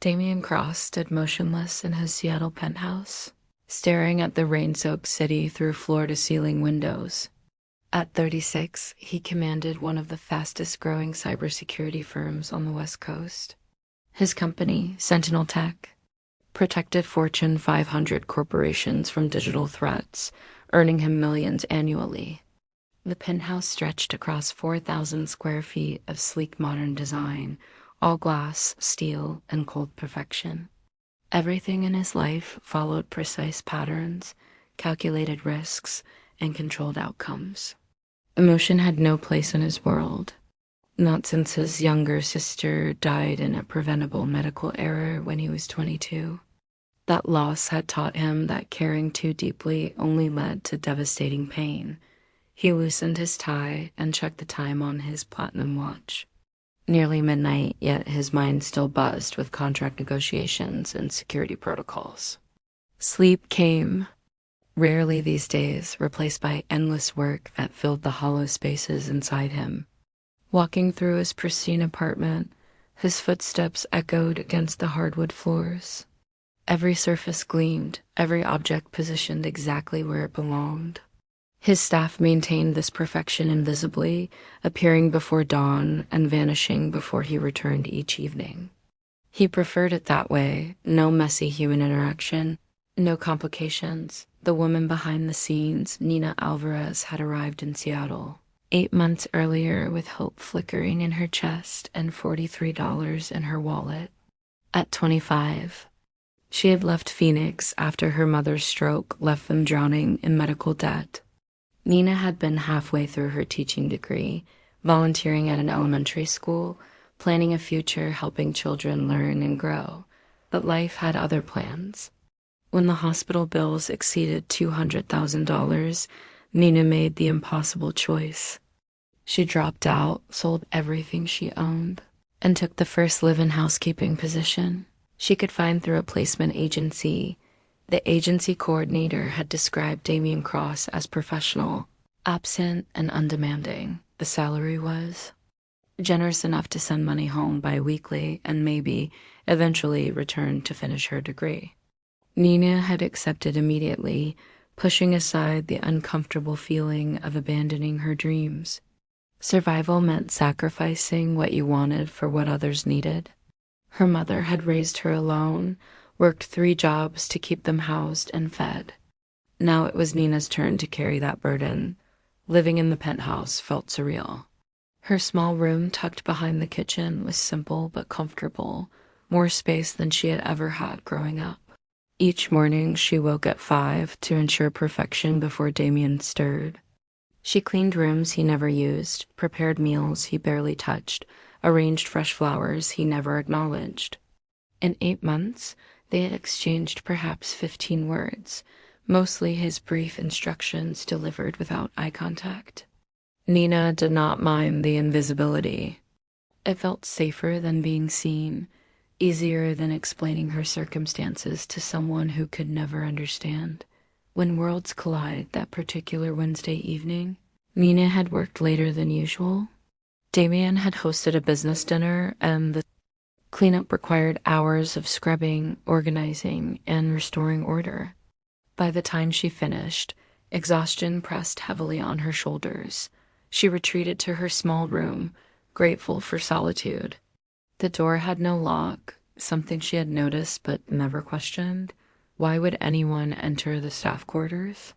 Damien Cross stood motionless in his Seattle penthouse, staring at the rain-soaked city through floor-to-ceiling windows. At 36, he commanded one of the fastest-growing cybersecurity firms on the West Coast. His company, Sentinel Tech, protected Fortune 500 corporations from digital threats, earning him millions annually. The penthouse stretched across 4,000 square feet of sleek modern design, all glass, steel, and cold perfection. Everything in his life followed precise patterns, calculated risks, and controlled outcomes. Emotion had no place in his world, not since his younger sister died in a preventable medical error when he was 22. That loss had taught him that caring too deeply only led to devastating pain. He loosened his tie and checked the time on his platinum watch. Nearly midnight, yet his mind still buzzed with contract negotiations and security protocols. Sleep came, rarely these days, replaced by endless work that filled the hollow spaces inside him. Walking through his pristine apartment, his footsteps echoed against the hardwood floors. Every surface gleamed, every object positioned exactly where it belonged. His staff maintained this perfection invisibly, appearing before dawn and vanishing before he returned each evening. He preferred it that way, no messy human interaction, no complications. The woman behind the scenes, Nina Alvarez, had arrived in Seattle 8 months earlier with hope flickering in her chest and $43 in her wallet. At 25, she had left Phoenix after her mother's stroke left them drowning in medical debt. Nina had been halfway through her teaching degree, volunteering at an elementary school, planning a future helping children learn and grow. But life had other plans. When the hospital bills exceeded $200,000, Nina made the impossible choice. She dropped out, sold everything she owned, and took the first live-in housekeeping position she could find through a placement agency. The agency coordinator had described Damien Cross as professional, absent, and undemanding. The salary was generous enough to send money home bi-weekly and maybe, eventually, return to finish her degree. Nina had accepted immediately, pushing aside the uncomfortable feeling of abandoning her dreams. Survival meant sacrificing what you wanted for what others needed. Her mother had raised her alone, worked 3 jobs to keep them housed and fed. Now it was Nina's turn to carry that burden. Living in the penthouse felt surreal. Her small room tucked behind the kitchen was simple but comfortable, more space than she had ever had growing up. Each morning she woke at 5 to ensure perfection before Damien stirred. She cleaned rooms he never used, prepared meals he barely touched, arranged fresh flowers he never acknowledged. In 8 months, they had exchanged perhaps 15 words, mostly his brief instructions delivered without eye contact. Nina did not mind the invisibility. It felt safer than being seen, easier than explaining her circumstances to someone who could never understand. When worlds collide that particular Wednesday evening, Nina had worked later than usual. Damien had hosted a business dinner, and the cleanup required hours of scrubbing, organizing, and restoring order. By the time she finished, exhaustion pressed heavily on her shoulders. She retreated to her small room, grateful for solitude. The door had no lock, something she had noticed but never questioned. Why would anyone enter the staff quarters?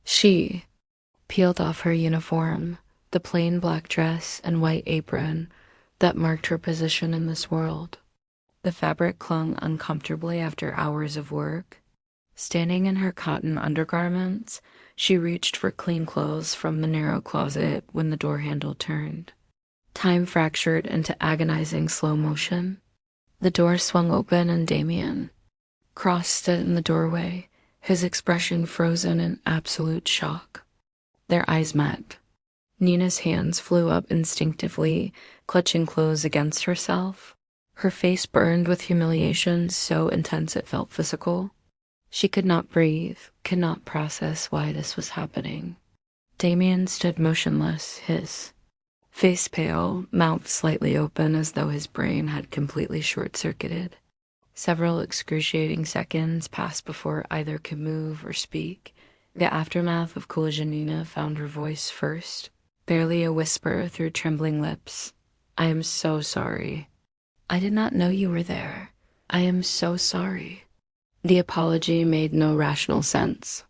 She peeled off her uniform, the plain black dress and white apron that marked her position in this world. The fabric clung uncomfortably after hours of work. Standing in her cotton undergarments, she reached for clean clothes from the narrow closet when the door handle turned. Time fractured into agonizing slow motion. The door swung open and Damien Cross stood in the doorway, his expression frozen in absolute shock. Their eyes met. Nina's hands flew up instinctively, clutching clothes against herself. Her face burned with humiliation so intense it felt physical. She could not breathe, could not process why this was happening. Damien stood motionless, his face pale, mouth slightly open as though his brain had completely short-circuited. Several excruciating seconds passed before either could move or speak. The aftermath of collision, Nina found her voice first, barely a whisper through trembling lips. I am so sorry. I did not know you were there. I am so sorry. The apology made no rational sense.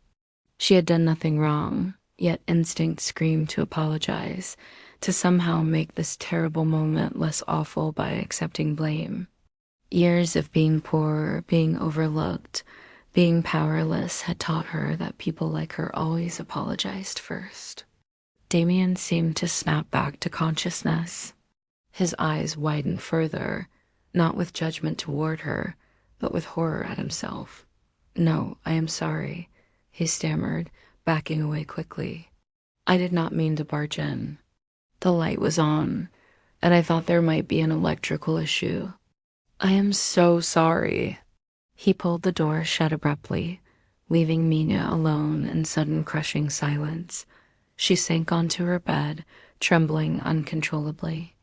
She had done nothing wrong, yet instinct screamed to apologize, to somehow make this terrible moment less awful by accepting blame. Years of being poor, being overlooked, being powerless had taught her that people like her always apologized first. Damien seemed to snap back to consciousness. His eyes widened further, not with judgment toward her, but with horror at himself. No, I am sorry, he stammered, backing away quickly. I did not mean to barge in. The light was on, and I thought there might be an electrical issue. I am so sorry. He pulled the door shut abruptly, leaving Mina alone in sudden crushing silence. She sank onto her bed, trembling uncontrollably.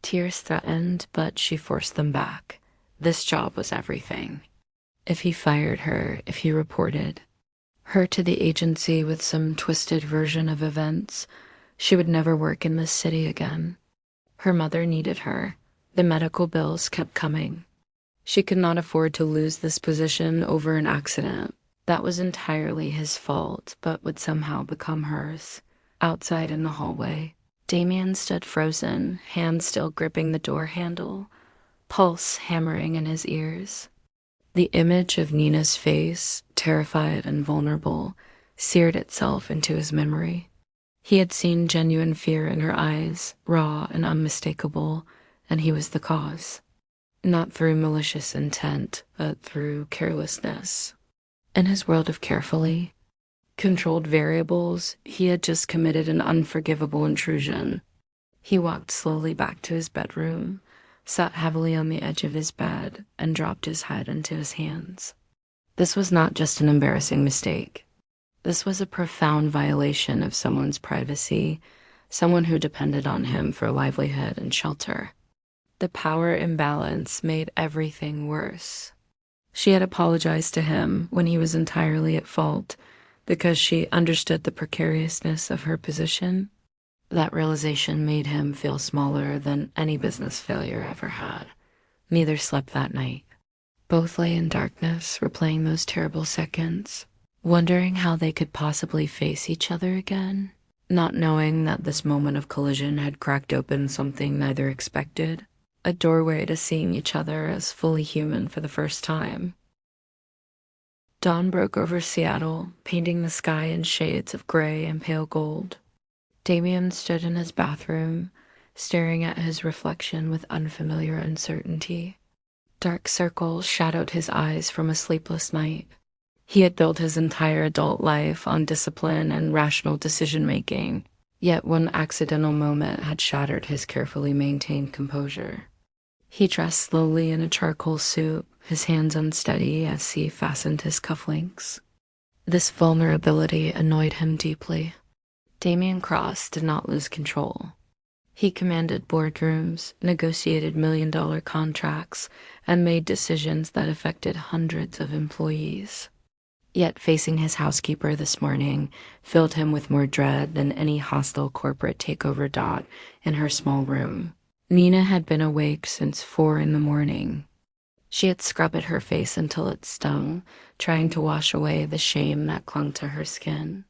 Tears threatened, but she forced them back. This job was everything. If he fired her, if he reported her to the agency with some twisted version of events, she would never work in this city again. Her mother needed her. The medical bills kept coming. She could not afford to lose this position over an accident. That was entirely his fault, but would somehow become hers. Outside in the hallway, Damien stood frozen, hand still gripping the door handle, pulse hammering in his ears. The image of Nina's face, terrified and vulnerable, seared itself into his memory. He had seen genuine fear in her eyes, raw and unmistakable, and he was the cause. Not through malicious intent, but through carelessness. In his world of carefully controlled variables, he had just committed an unforgivable intrusion. He walked slowly back to his bedroom, sat heavily on the edge of his bed, and dropped his head into his hands. This was not just an embarrassing mistake. This was a profound violation of someone's privacy, someone who depended on him for livelihood and shelter. The power imbalance made everything worse. She had apologized to him when he was entirely at fault because she understood the precariousness of her position. That realization made him feel smaller than any business failure ever had. Neither slept that night. Both lay in darkness, replaying those terrible seconds, wondering how they could possibly face each other again, not knowing that this moment of collision had cracked open something neither expected, a doorway to seeing each other as fully human for the first time. Dawn broke over Seattle, painting the sky in shades of gray and pale gold. Damien stood in his bathroom, staring at his reflection with unfamiliar uncertainty. Dark circles shadowed his eyes from a sleepless night. He had built his entire adult life on discipline and rational decision-making, yet one accidental moment had shattered his carefully maintained composure. He dressed slowly in a charcoal suit, his hands unsteady as he fastened his cufflinks. This vulnerability annoyed him deeply. Damien Cross did not lose control. He commanded boardrooms, negotiated million-dollar contracts, and made decisions that affected hundreds of employees. Yet facing his housekeeper this morning filled him with more dread than any hostile corporate takeover dot in her small room. Nina had been awake since 4 a.m. She had scrubbed at her face until it stung, trying to wash away the shame that clung to her skin.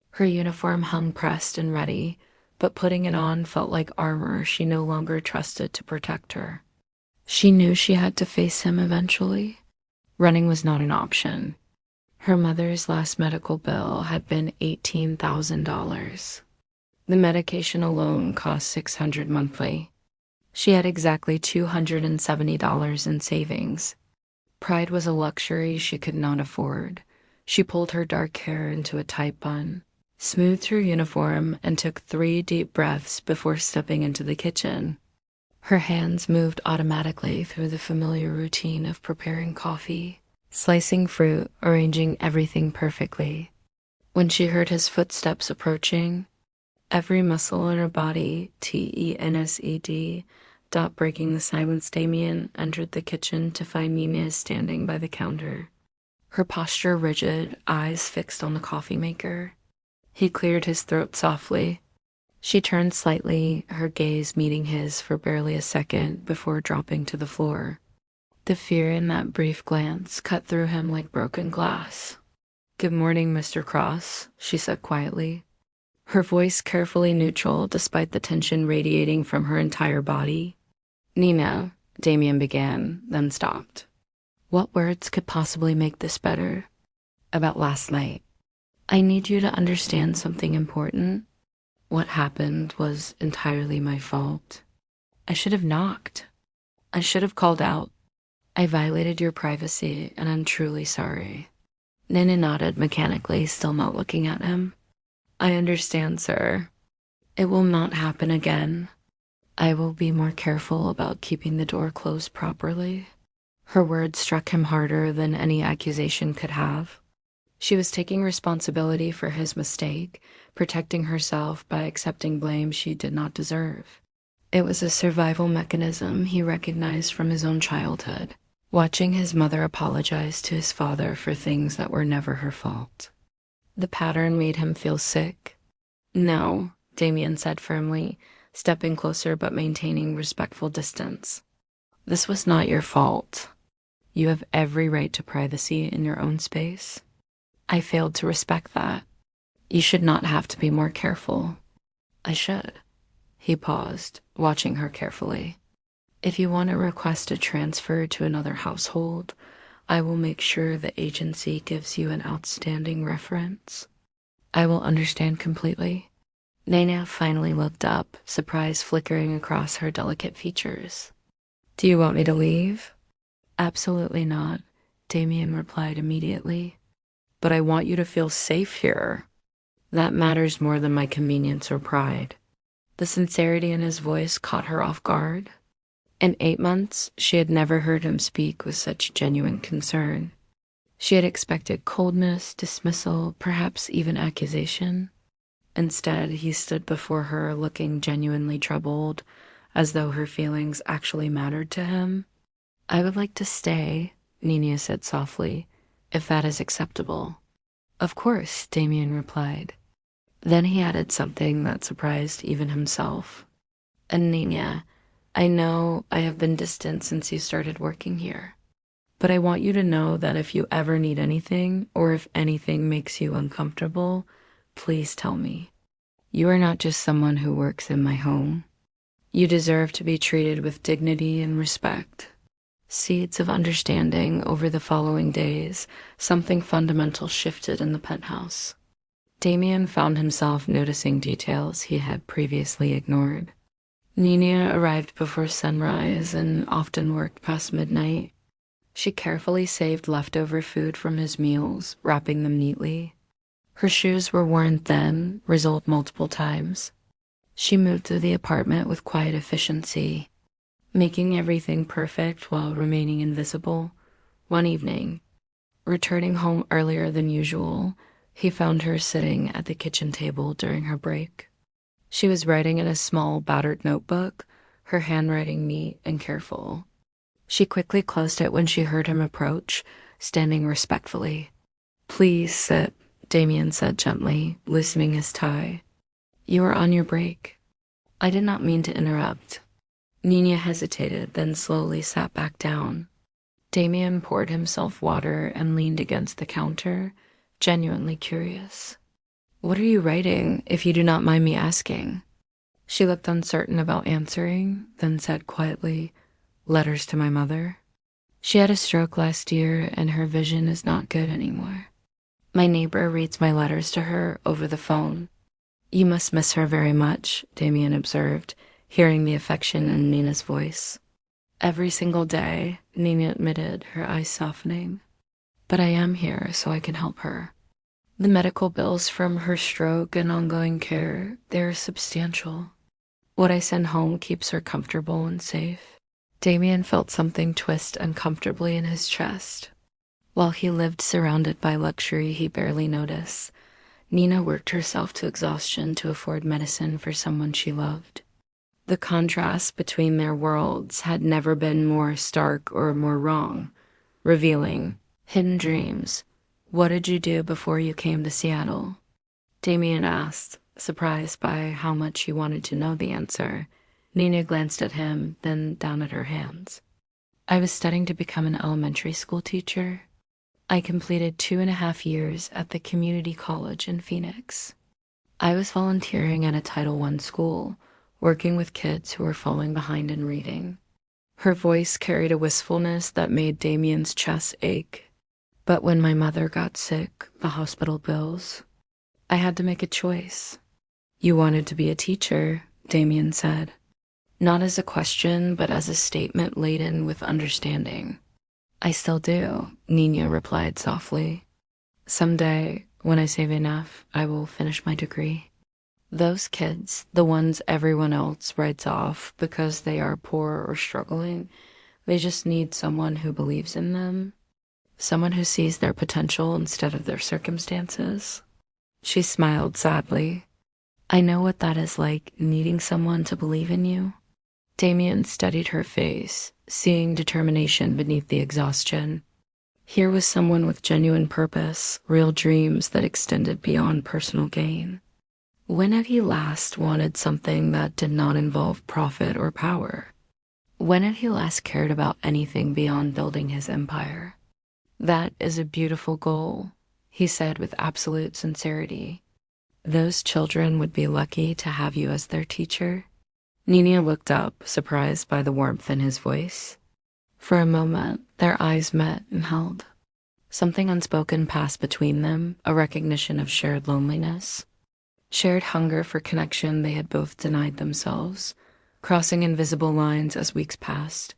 Her uniform hung pressed and ready, but putting it on felt like armor she no longer trusted to protect her. She knew she had to face him eventually. Running was not an option. Her mother's last medical bill had been $18,000. The medication alone cost $600 monthly. She had exactly $270 in savings. Pride was a luxury she could not afford. She pulled her dark hair into a tight bun, smoothed her uniform, and took 3 deep breaths before stepping into the kitchen. Her hands moved automatically through the familiar routine of preparing coffee, slicing fruit, arranging everything perfectly. When she heard his footsteps approaching, every muscle in her body, TENSED, Stop breaking the silence. Damien entered the kitchen to find Nina standing by the counter, her posture rigid, eyes fixed on the coffee maker. He cleared his throat softly. She turned slightly, her gaze meeting his for barely a second before dropping to the floor. The fear in that brief glance cut through him like broken glass. "Good morning, Mr. Cross," she said quietly, her voice carefully neutral despite the tension radiating from her entire body. "Nina," Damien began, then stopped. What words could possibly make this better? "About last night. I need you to understand something important. What happened was entirely my fault. I should have knocked. I should have called out. I violated your privacy, and I'm truly sorry." Nina nodded mechanically, still not looking at him. "I understand, sir. It will not happen again. I will be more careful about keeping the door closed properly." Her words struck him harder than any accusation could have. She was taking responsibility for his mistake, protecting herself by accepting blame she did not deserve. It was a survival mechanism he recognized from his own childhood, watching his mother apologize to his father for things that were never her fault. The pattern made him feel sick. "No," Damien said firmly, stepping closer but maintaining respectful distance. "This was not your fault. You have every right to privacy in your own space. I failed to respect that. You should not have to be more careful." "I should." He paused, watching her carefully. "If you want to request a transfer to another household, I will make sure the agency gives you an outstanding reference." "I will understand completely." Nina finally looked up, surprise flickering across her delicate features. "Do you want me to leave?" "Absolutely not," Damien replied immediately. "But I want you to feel safe here. That matters more than my convenience or pride." The sincerity in his voice caught her off guard. In 8 months, she had never heard him speak with such genuine concern. She had expected coldness, dismissal, perhaps even accusation. Instead, he stood before her looking genuinely troubled, as though her feelings actually mattered to him. "I would like to stay," Nina said softly, "if that is acceptable." "Of course," Damien replied. Then he added something that surprised even himself. "And Nina, I know I have been distant since you started working here, but I want you to know that if you ever need anything, or if anything makes you uncomfortable, please tell me. You are not just someone who works in my home. You deserve to be treated with dignity and respect." Seeds of understanding. Over the following days, something fundamental shifted in the penthouse. Damien found himself noticing details he had previously ignored. Nina arrived before sunrise and often worked past midnight. She carefully saved leftover food from his meals, wrapping them neatly. Her shoes were worn thin, resoled multiple times. She moved through the apartment with quiet efficiency, making everything perfect while remaining invisible. One evening, returning home earlier than usual, he found her sitting at the kitchen table during her break. She was writing in a small, battered notebook, her handwriting neat and careful. She quickly closed it when she heard him approach, standing respectfully. "Please sit," Damien said gently, loosening his tie. "You are on your break." "I did not mean to interrupt." Nina hesitated, then slowly sat back down. Damien poured himself water and leaned against the counter, genuinely curious. "What are you writing, if you do not mind me asking?" She looked uncertain about answering, then said quietly, "Letters to my mother. She had a stroke last year, and her vision is not good anymore. My neighbor reads my letters to her over the phone." "You must miss her very much," Damien observed, hearing the affection in Nina's voice. "Every single day," Nina admitted, her eyes softening. "But I am here so I can help her. The medical bills from her stroke and ongoing care, they're substantial. What I send home keeps her comfortable and safe." Damien felt something twist uncomfortably in his chest. While he lived surrounded by luxury he barely noticed, Nina worked herself to exhaustion to afford medicine for someone she loved. The contrast between their worlds had never been more stark or more wrong, revealing hidden dreams. What did you do before you came to Seattle? Damien asked, surprised by how much he wanted to know the answer. Nina glanced at him, then down at her hands. I was studying to become an elementary school teacher. I completed 2.5 years at the community college in Phoenix. I was volunteering at a Title I school, working with kids who were falling behind in reading. Her voice carried a wistfulness that made Damien's chest ache. But when my mother got sick, the hospital bills, I had to make a choice. You wanted to be a teacher, Damien said. Not as a question, but as a statement laden with understanding. I still do, Nina replied softly. Someday, when I save enough, I will finish my degree. Those kids, the ones everyone else writes off because they are poor or struggling, they just need someone who believes in them, someone who sees their potential instead of their circumstances. She smiled sadly. I know what that is like, needing someone to believe in you. Damien studied her face, seeing determination beneath the exhaustion. Here was someone with genuine purpose, real dreams that extended beyond personal gain. When had he last wanted something that did not involve profit or power? When had he last cared about anything beyond building his empire? That is a beautiful goal, he said with absolute sincerity. Those children would be lucky to have you as their teacher. Nina looked up, surprised by the warmth in his voice. For a moment, their eyes met and held. Something unspoken passed between them, a recognition of shared loneliness, shared hunger for connection they had both denied themselves, crossing invisible lines as weeks passed.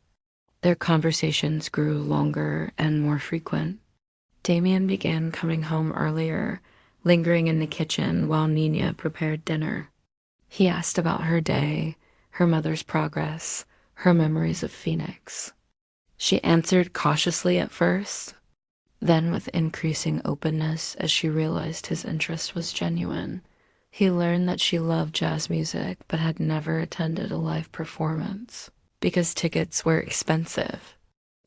Their conversations grew longer and more frequent. Damien began coming home earlier, lingering in the kitchen while Nina prepared dinner. He asked about her day, her mother's progress, her memories of Phoenix. She answered cautiously at first, then with increasing openness as she realized his interest was genuine. He learned that she loved jazz music but had never attended a live performance because tickets were expensive.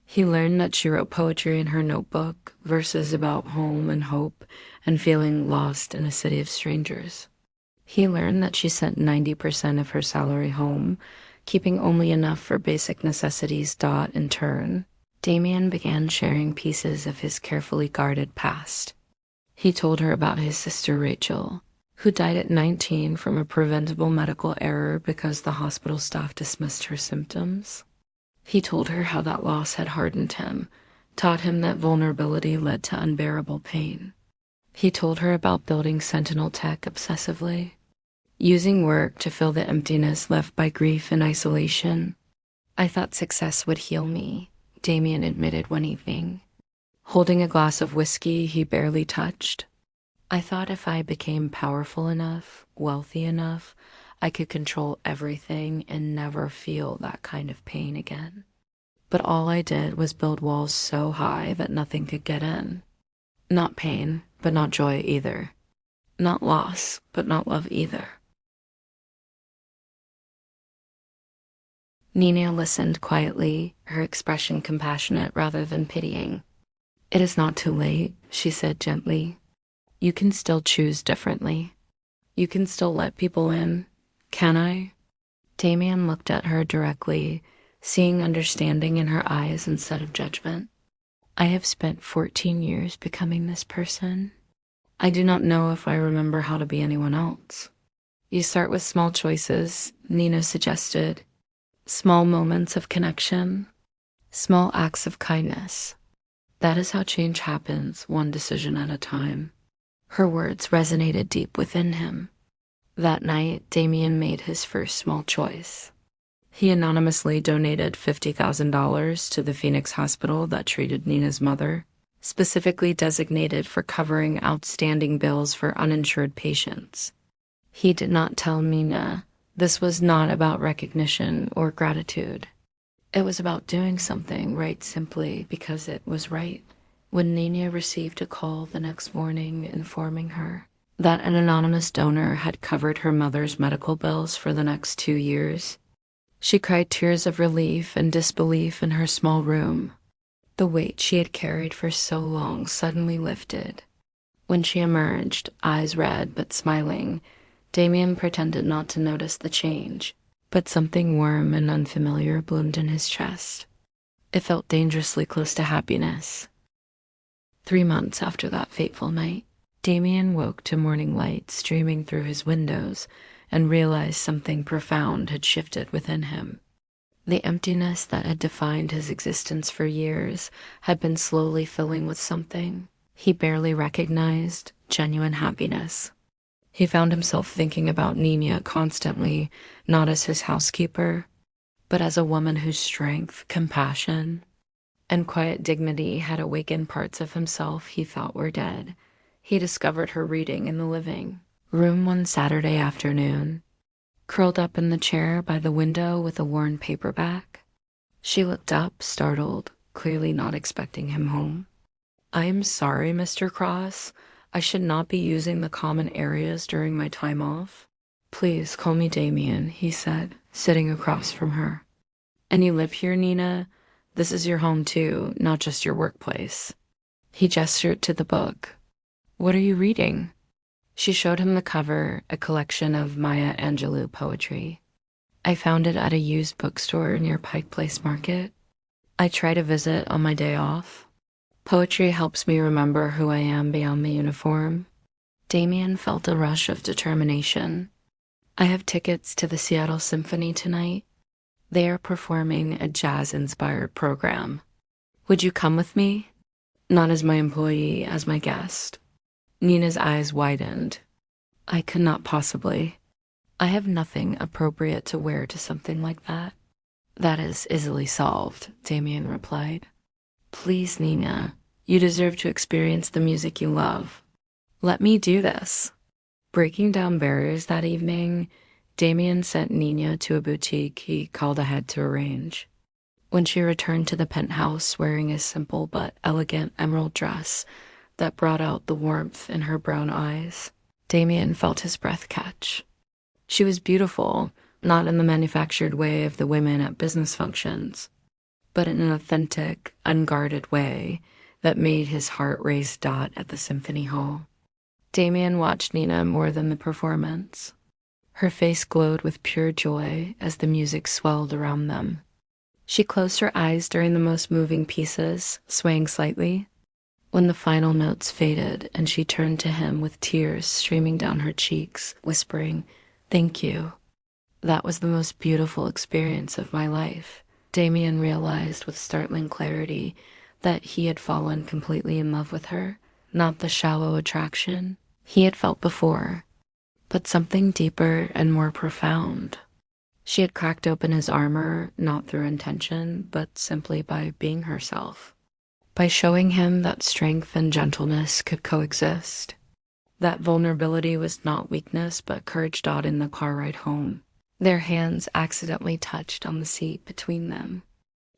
He learned that she wrote poetry in her notebook, verses about home and hope and feeling lost in a city of strangers. He learned that she sent 90% of her salary home, keeping only enough for basic necessities. In turn, Damien began sharing pieces of his carefully guarded past. He told her about his sister Rachel, who died at 19 from a preventable medical error because the hospital staff dismissed her symptoms. He told her how that loss had hardened him, taught him that vulnerability led to unbearable pain. He told her about building Sentinel Tech obsessively, using work to fill the emptiness left by grief and isolation. I thought success would heal me, Damien admitted one evening, holding a glass of whiskey he barely touched. I thought if I became powerful enough, wealthy enough, I could control everything and never feel that kind of pain again. But all I did was build walls so high that nothing could get in. Not pain, but not joy either. Not loss, but not love either. Nina listened quietly, her expression compassionate rather than pitying. It is not too late, she said gently. You can still choose differently. You can still let people in. Can I? Damien looked at her directly, seeing understanding in her eyes instead of judgment. I have spent 14 years becoming this person. I do not know if I remember how to be anyone else. You start with small choices, Nina suggested. Small moments of connection, small acts of kindness. That is how change happens, one decision at a time. Her words resonated deep within him. That night, Damien made his first small choice. He anonymously donated $50,000 to the Phoenix hospital that treated Nina's mother, specifically designated for covering outstanding bills for uninsured patients. He did not tell Nina this was not about recognition or gratitude. It was about doing something right simply because it was right. When Nina received a call the next morning informing her that an anonymous donor had covered her mother's medical bills for the next 2 years, She cried tears of relief and disbelief in her small room. The weight she had carried for so long suddenly lifted. When she emerged, eyes red but smiling, Damien pretended not to notice the change, but something warm and unfamiliar bloomed in his chest. It felt dangerously close to happiness. 3 months after that fateful night, Damien woke to morning light streaming through his windows and realized something profound had shifted within him. The emptiness that had defined his existence for years had been slowly filling with something he barely recognized: genuine happiness. He found himself thinking about Nina constantly, not as his housekeeper, but as a woman whose strength, compassion, and quiet dignity had awakened parts of himself he thought were dead. He discovered her reading in the living room one Saturday afternoon, curled up in the chair by the window with a worn paperback. She looked up, startled, clearly not expecting him home. "I am sorry, Mr. Cross. I should not be using the common areas during my time off. Please call me Damien," he said, sitting across from her. "And you live here, Nina? This is your home too, not just your workplace." He gestured to the book. "What are you reading?" She showed him the cover, a collection of Maya Angelou poetry. "I found it at a used bookstore near Pike Place Market. I try to visit on my day off. Poetry helps me remember who I am beyond the uniform." Damien felt a rush of determination. "I have tickets to the Seattle Symphony tonight. They are performing a jazz-inspired program. Would you come with me? Not as my employee, as my guest." Nina's eyes widened. "I could not possibly. I have nothing appropriate to wear to something like that." "That is easily solved," Damien replied. "Please, Nina, you deserve to experience the music you love. Let me do this." Breaking down barriers that evening, Damien sent Nina to a boutique he called ahead to arrange. When she returned to the penthouse wearing a simple but elegant emerald dress that brought out the warmth in her brown eyes, Damien felt his breath catch. She was beautiful, not in the manufactured way of the women at business functions, but in an authentic, unguarded way that made his heart race dot at the symphony hall. Damien watched Nina more than the performance. Her face glowed with pure joy as the music swelled around them. She closed her eyes during the most moving pieces, swaying slightly. When the final notes faded and she turned to him with tears streaming down her cheeks, whispering, "Thank you. That was the most beautiful experience of my life," Damien realized with startling clarity that he had fallen completely in love with her, not the shallow attraction he had felt before, but something deeper and more profound. She had cracked open his armor, not through intention, but simply by being herself, by showing him that strength and gentleness could coexist, that vulnerability was not weakness but courage. In the car ride home, their hands accidentally touched on the seat between them.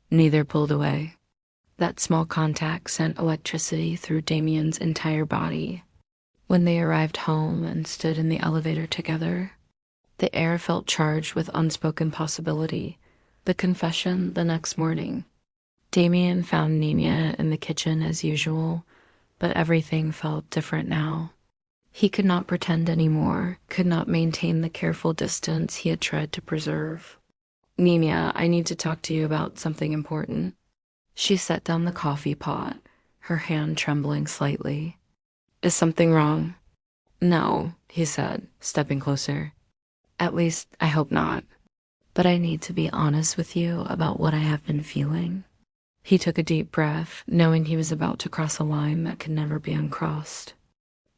Neither pulled away. That small contact sent electricity through Damien's entire body. When they arrived home and stood in the elevator together, the air felt charged with unspoken possibility. The confession the next morning. Damien found Nina in the kitchen as usual, but everything felt different now. He could not pretend anymore, could not maintain the careful distance he had tried to preserve. "Nina, I need to talk to you about something important." She set down the coffee pot, her hand trembling slightly. "Is something wrong?" "No," he said, stepping closer. "At least, I hope not. But I need to be honest with you about what I have been feeling." He took a deep breath, knowing he was about to cross a line that could never be uncrossed.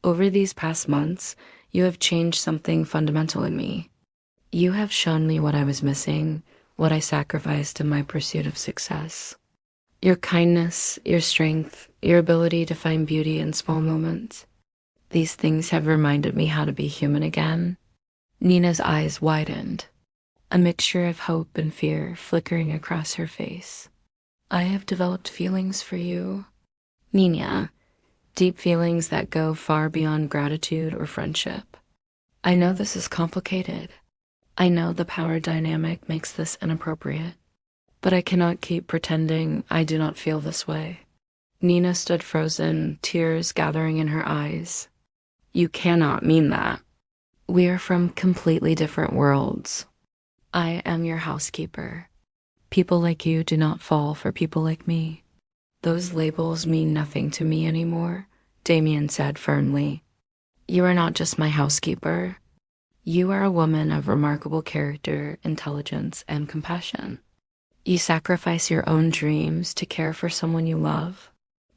"Over these past months, you have changed something fundamental in me. You have shown me what I was missing, what I sacrificed in my pursuit of success. Your kindness, your strength, your ability to find beauty in small moments. These things have reminded me how to be human again." Nina's eyes widened, a mixture of hope and fear flickering across her face. "I have developed feelings for you, Nina, deep feelings that go far beyond gratitude or friendship. I know this is complicated, I know the power dynamic makes this inappropriate, but I cannot keep pretending I do not feel this way. Nina stood frozen, tears gathering in her eyes. You cannot mean that. We are from completely different worlds. I am your housekeeper. People like you do not fall for people like me. Those labels mean nothing to me anymore, Damien said firmly. You are not just my housekeeper. You are a woman of remarkable character, intelligence, and compassion. You sacrifice your own dreams to care for someone you love.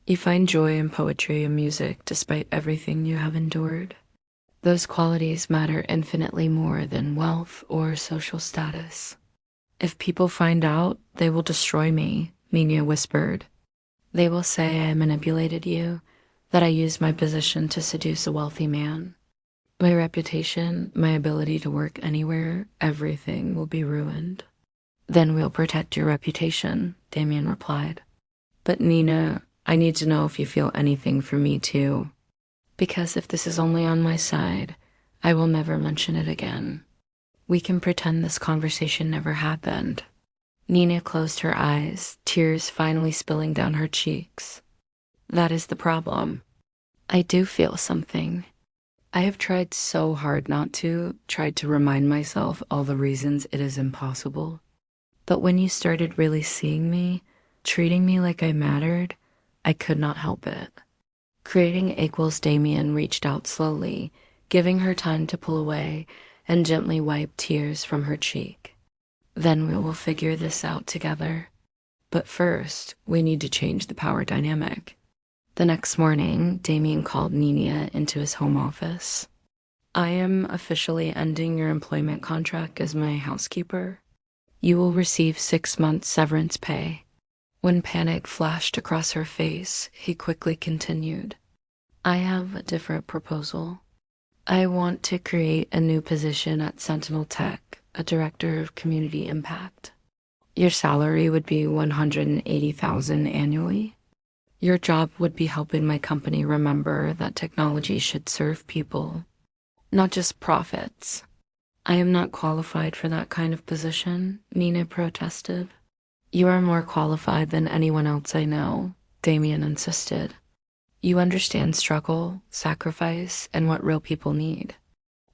You find joy in poetry and music despite everything you have endured. Those qualities matter infinitely more than wealth or social status. If people find out, they will destroy me, Nina whispered. They will say I manipulated you, that I used my position to seduce a wealthy man. My reputation, my ability to work anywhere, everything will be ruined. Then we'll protect your reputation, Damien replied. But Nina, I need to know if you feel anything for me too. Because if this is only on my side, I will never mention it again. We can pretend this conversation never happened. Nina closed her eyes, tears finally spilling down her cheeks. That is the problem. I do feel something. I have tried so hard not to, tried to remind myself all the reasons it is impossible. But when you started really seeing me, treating me like I mattered, I could not help it. Creating equals Damien reached out slowly, giving her time to pull away and gently wipe tears from her cheek. Then we will figure this out together. But first, we need to change the power dynamic. The next morning, Damien called Nina into his home office. I am officially ending your employment contract as my housekeeper. You will receive 6 months severance pay. When panic flashed across her face, he quickly continued. I have a different proposal. I want to create a new position at Sentinel Tech, a director of community impact. Your salary would be $180,000 annually. Your job would be helping my company remember that technology should serve people, not just profits. I am not qualified for that kind of position, Nina protested. You are more qualified than anyone else I know, Damien insisted. You understand struggle, sacrifice, and what real people need.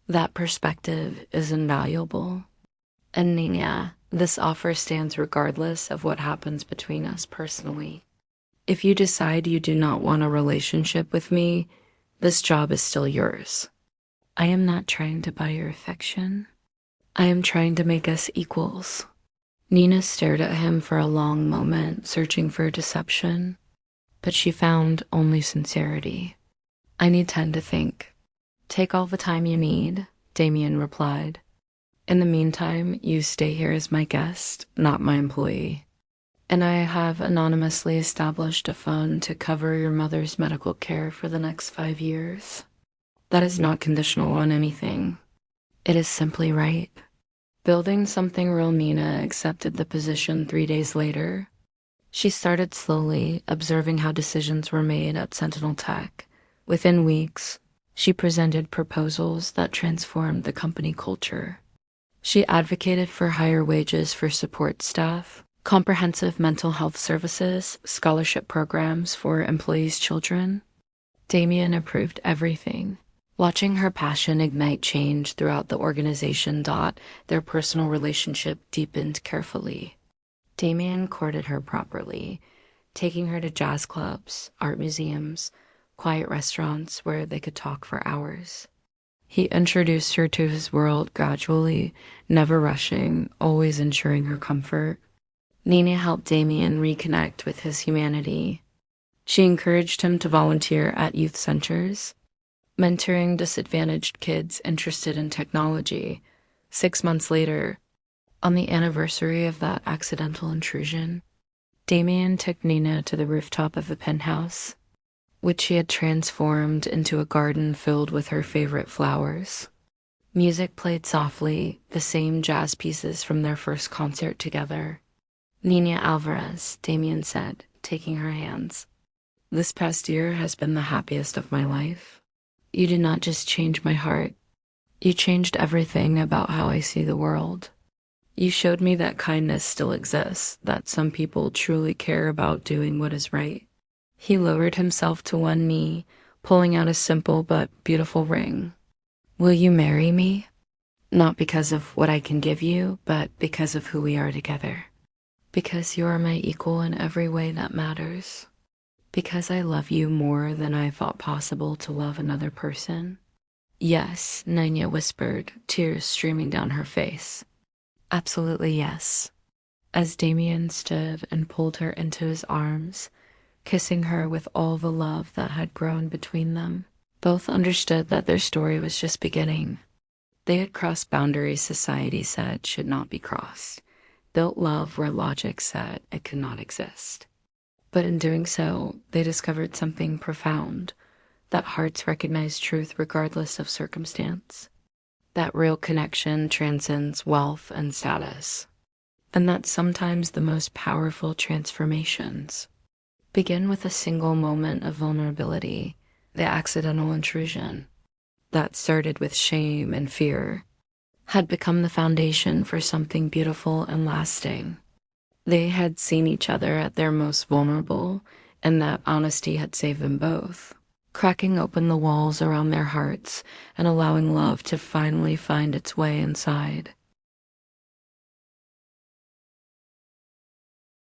That perspective is invaluable. And Nina, this offer stands regardless of what happens between us personally. If you decide you do not want a relationship with me, this job is still yours. I am not trying to buy your affection. I am trying to make us equals. Nina stared at him for a long moment, searching for deception, but she found only sincerity. I need time to think. Take all the time you need, Damien replied. In the meantime, you stay here as my guest, not my employee. And I have anonymously established a fund to cover your mother's medical care for the next 5 years. That is not conditional on anything. It is simply right. Building something real, Nina accepted the position 3 days later. She started slowly, observing how decisions were made at Sentinel Tech. Within weeks, she presented proposals that transformed the company culture. She advocated for higher wages for support staff, comprehensive mental health services, scholarship programs for employees' children. Damien approved everything. Watching her passion ignite change throughout the organization, their personal relationship deepened carefully. Damien courted her properly, taking her to jazz clubs, art museums, quiet restaurants where they could talk for hours. He introduced her to his world gradually, never rushing, always ensuring her comfort. Nina helped Damien reconnect with his humanity. She encouraged him to volunteer at youth centers, mentoring disadvantaged kids interested in technology. 6 months later, on the anniversary of that accidental intrusion, Damien took Nina to the rooftop of the penthouse, which he had transformed into a garden filled with her favorite flowers. Music played softly, the same jazz pieces from their first concert together. Nina Alvarez, Damien said, taking her hands. This past year has been the happiest of my life. You did not just change my heart, You changed everything about how I see the world. You showed me that kindness still exists, that some people truly care about doing what is right. He lowered himself to one knee, pulling out a simple but beautiful ring. Will you marry me? Not because of what I can give you, but because of who we are together. Because you are my equal in every way that matters. Because I love you more than I thought possible to love another person. Yes, Nanya whispered, tears streaming down her face. Absolutely yes. As Damien stood and pulled her into his arms, kissing her with all the love that had grown between them, both understood that their story was just beginning. They had crossed boundaries society said should not be crossed, built love where logic said it could not exist. But in doing so, they discovered something profound, that hearts recognize truth regardless of circumstance, that real connection transcends wealth and status, and that sometimes the most powerful transformations begin with a single moment of vulnerability, the accidental intrusion that started with shame and fear, had become the foundation for something beautiful and lasting. They had seen each other at their most vulnerable, and that honesty had saved them both, cracking open the walls around their hearts and allowing love to finally find its way inside.